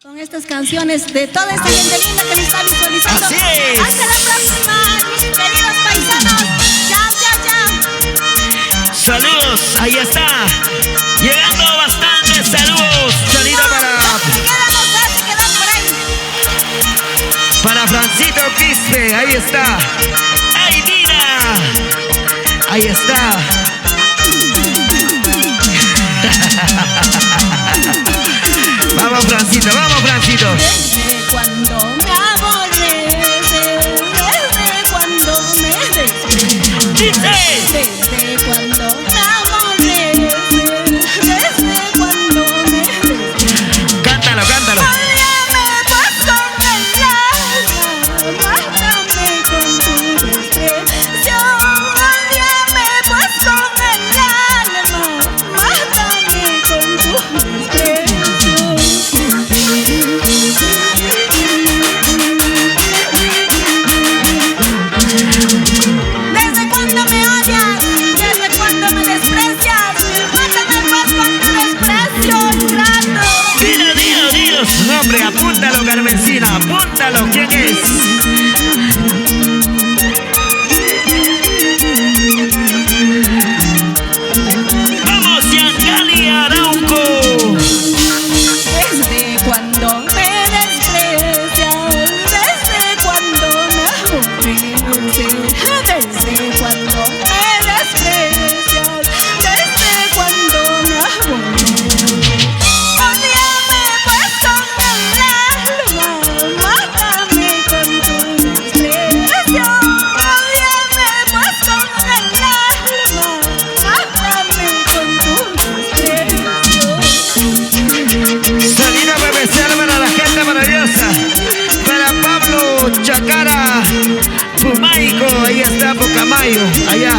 Con estas canciones de toda esta gente linda que nos está visualizando. Así es. Hasta la próxima, mis queridos paisanos. Chao, chao, chao. Saludos, ahí está. Llegando bastantes saludos. Salida para Francito Quispe, ahí está. ¡Ay, mira! Ahí está. Vamos, Francito, vamos, Francito. Desde cuando me aborreces, desde cuando me desprecias. ¡Dice! Desde cuando me aborreces, desde cuando me desprecias. Cántalo, cántalo. Ódiame pues con el alma, mátame con tu desprecio. Ódiame pues con el alma, mátame con tu desprecio. Desde cuando me odias, desde cuando me desprecias, mátame pues con tu desprecio, ingrato. Dilo, dilo, dilo su nombre. Apúntalo, Carmencina, apúntalo. ¿Quién es? Vamos, Yangali Arauco. Desde cuando me desprecias, desde cuando me aborreces, desde cuando me desprecias, desde cuando me aborreces. Ódiame pues con el alma, mátame con tu desprecio. Ódiame pues con el alma, mátame con tu desprecio. Salida especial para la gente maravillosa. Para Pablo Chacara Pumaico, ahí está Pucamayo, allá.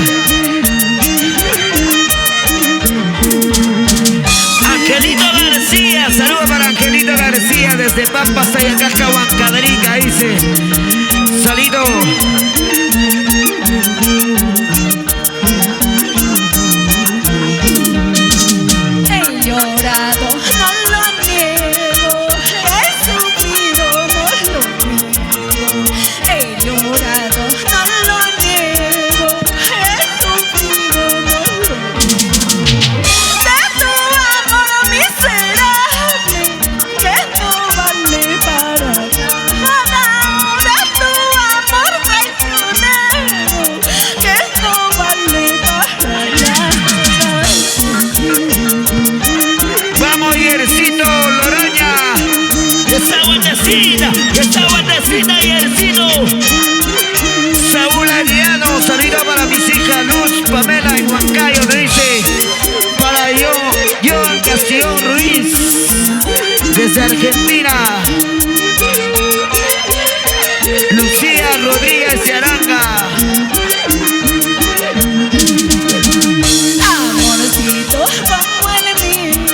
Angelito García, saludos para Angelito García desde Pampas, Sayacasca, Huancavelica, dice. Salido. He llorado, no lo niego, he sufrido, no lo niego. He llorado, no lo niego, he sufrido, no lo niego. De tu amor miserable, que no vale para nada. De tu amor traicionero, que no vale para nada. Vamos, Yercito Loroña. Esa guantecita, Yercito. Saúl Ariano, salida para mis hijas Luz, Pamela y Huancayo, te dice. Para Joan Castillón Ruiz, desde Argentina. Lucía Rodríguez de Aranga. Amorcito como el mío,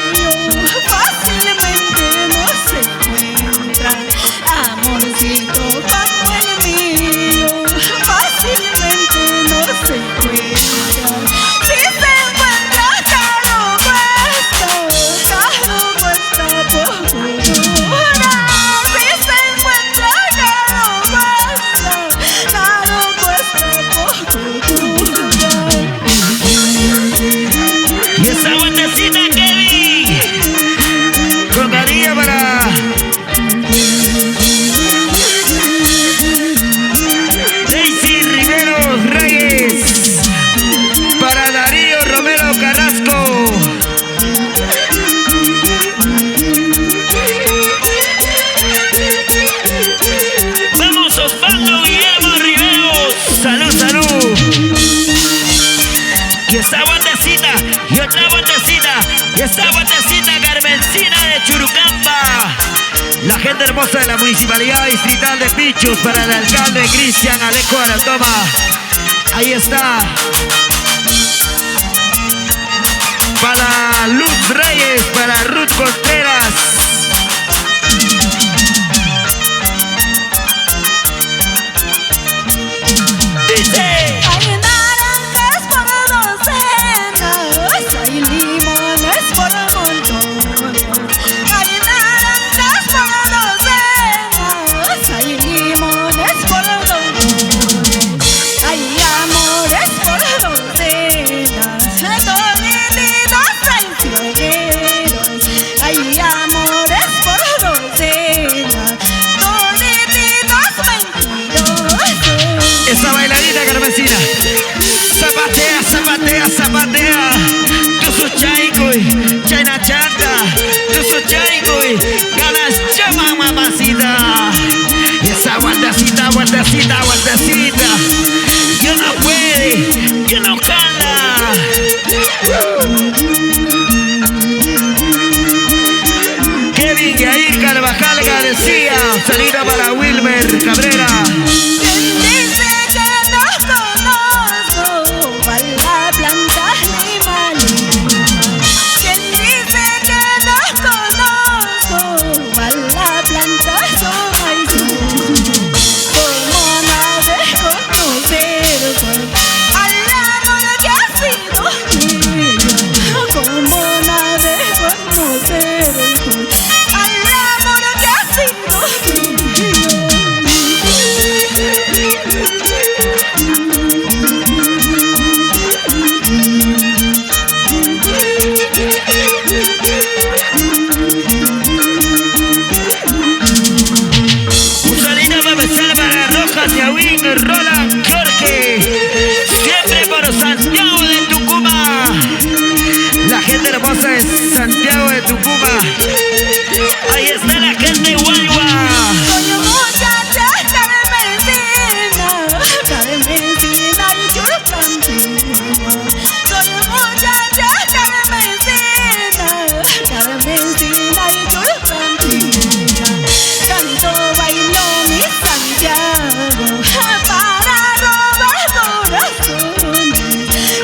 fácilmente no se encuentra. Amorcito como el mío, fácilmente no se encuentra. Si se encuentra, caro cuesta poco dura. Si se encuentra, caro cuesta poco dura. Y esa guantecita, Kevin. Con cariño para Daisy Rivero Reyes. Para Darío Romero Carrasco. Vamos, Osvaldo Guillermo Riveros. Salud, salud. Y esa guantecita, y otra guantecita, y esa guantecita, Carmencina de Churucamba. La gente hermosa de la Municipalidad Distrital de Pichus, para el alcalde Cristian Alejo Aratoma. Ahí está. Para Luz Reyes, para Ruth Contreras. Dice. Hay naranjas por docenas, hay limones por montones. Hay naranjas por vueltecita, vueltecita, vueltecita. Yo no puede, yo no cala. Kevin Yair Carvajal García, salida para Wilmer Cabrera. ¿Quién dice que no conozco a la planta animal? ¿Quién dice que no conozco a la planta somaizón? ¿Cómo no reconocer al amor que ha sido mío? ¿Cómo no reconocer al amor que ha sido mío? Un saludo especial para Rojas, Yawin, Roland, Jorge. Siempre por Santiago de Tucumán. La gente hermosa de Santiago de Tucumán. Ahí está la gente de Guayua. Soy muchacha carmencina, carmencina y churcantina. Soy muchacha carmencina, carmencina y churcantina. Canto, bailo mi Santiago para robar corazones.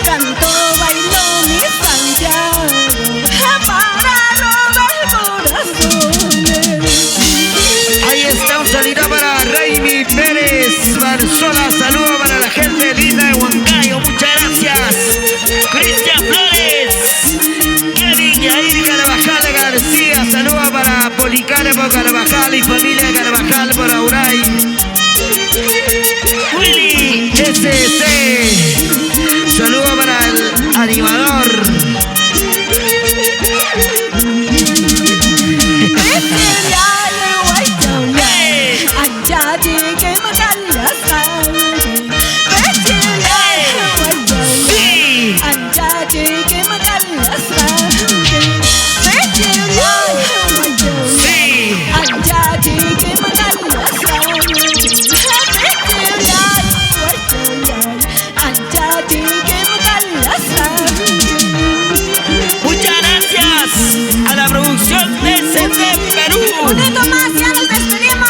Canto, bailo mi Santiago para robar corazones. Ahí está un saludo para Raimi Pérez Barzola. Saludo para la gente linda de Huancayo. Muchas gracias. Cristian Flores. Kevin Yair Carvajal García. Saludo para Policarpo Carvajal y familia Carvajal por Auray. Willy SC. Saludo para el animador. Muchas gracias a la producción de CD Perú. Bonito más, ya nos despedimos.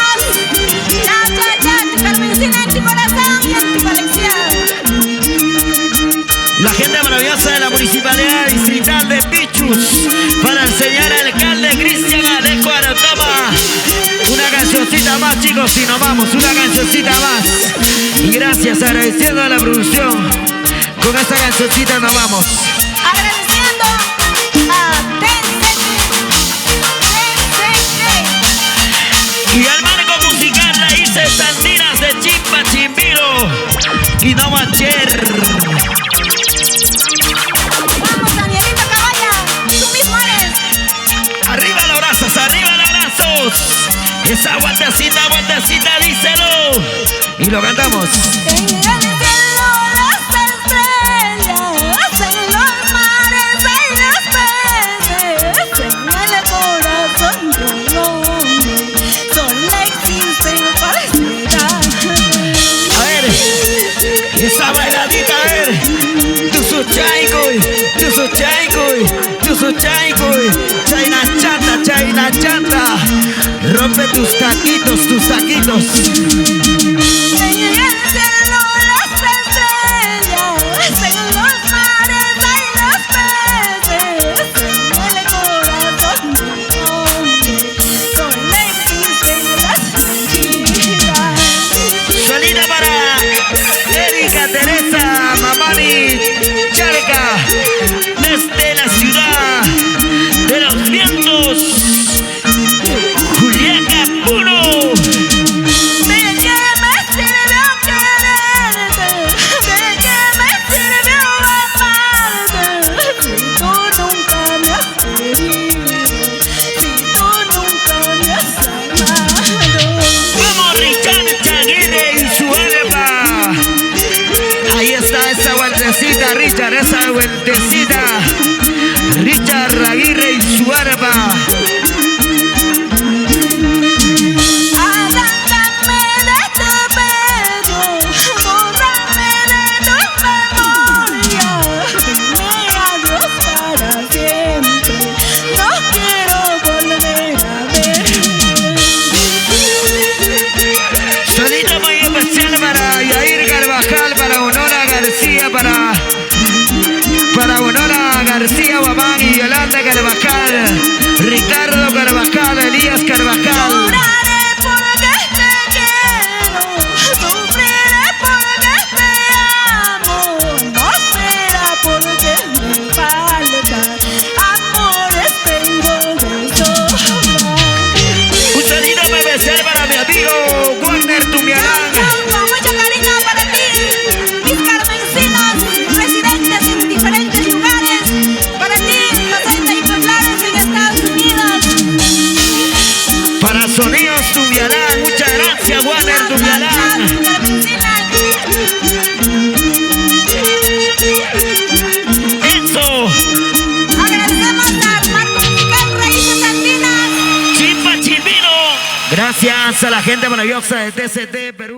Chao, chao, chao, tu Carmencina en tu corazón y en tu colección. La gente maravillosa de la Municipalidad Distrital de Pichus. Para el señor alcalde Cristian Alejo Artoma. Una cancioncita más, chicos, y nos vamos. Una cancioncita más. Y gracias, agradeciendo a la producción. Con esta cancioncita nos vamos. Agradeciendo a Y al marco musical Raíces Andinas de Chimpa Chimbiro y Nomacher. Vamos, Danielito Caballa, tú mismo eres. Arriba los brazos, arriba los brazos. Esa vueltecita, vueltecita, díselo. Y lo cantamos. En el cielo las estrellas, en los mares hay los peces, en el corazón de un hombre solo existe felicidad. A ver, esa bailadita, a ver. Tu su chaikoy, tu su chaikoy, tu su chaikoy. Chaina chata, chaina chata. Rompe tus taquitos, tus taquitos. En el cielo las estrellas, en los mares hay los peces, en el corazón de un hombre solo existe la felicidad. Salida para Erika Teresa Mamani Charca, desde la ciudad de los vientos, Juliaca 1. ¿De qué me sirvió quererte? ¿De qué me sirvió amarte? Si tú nunca me has querido, si tú nunca me has amado. Vamos, Richard Aguirre y su arpa. Ahí está esa vueltecita, Richard, esa vueltecita. Richard Aguirre y su arpa. Arráncame de tu René Carvajal, Ricardo Carvajal, Elías Carvajal. Lloraré porque te quiero, sufriré porque te amo. No será porque me falta amores, tengo de sobra. Un saludo especial para mi amigo Wagner Tumialán. Con mucho cariño para ti, mis carmencinos, residentes en diferentes lugares. Para ti, los 30 y poblados en Estados Unidos. Para Sonidos Tumialán, muchas gracias Wagner Tumialán. Eso. Agradecemos a Marco Miguel Raíces Andinas. Chimpa Chimbino. Gracias a la gente maravillosa de TCT Perú.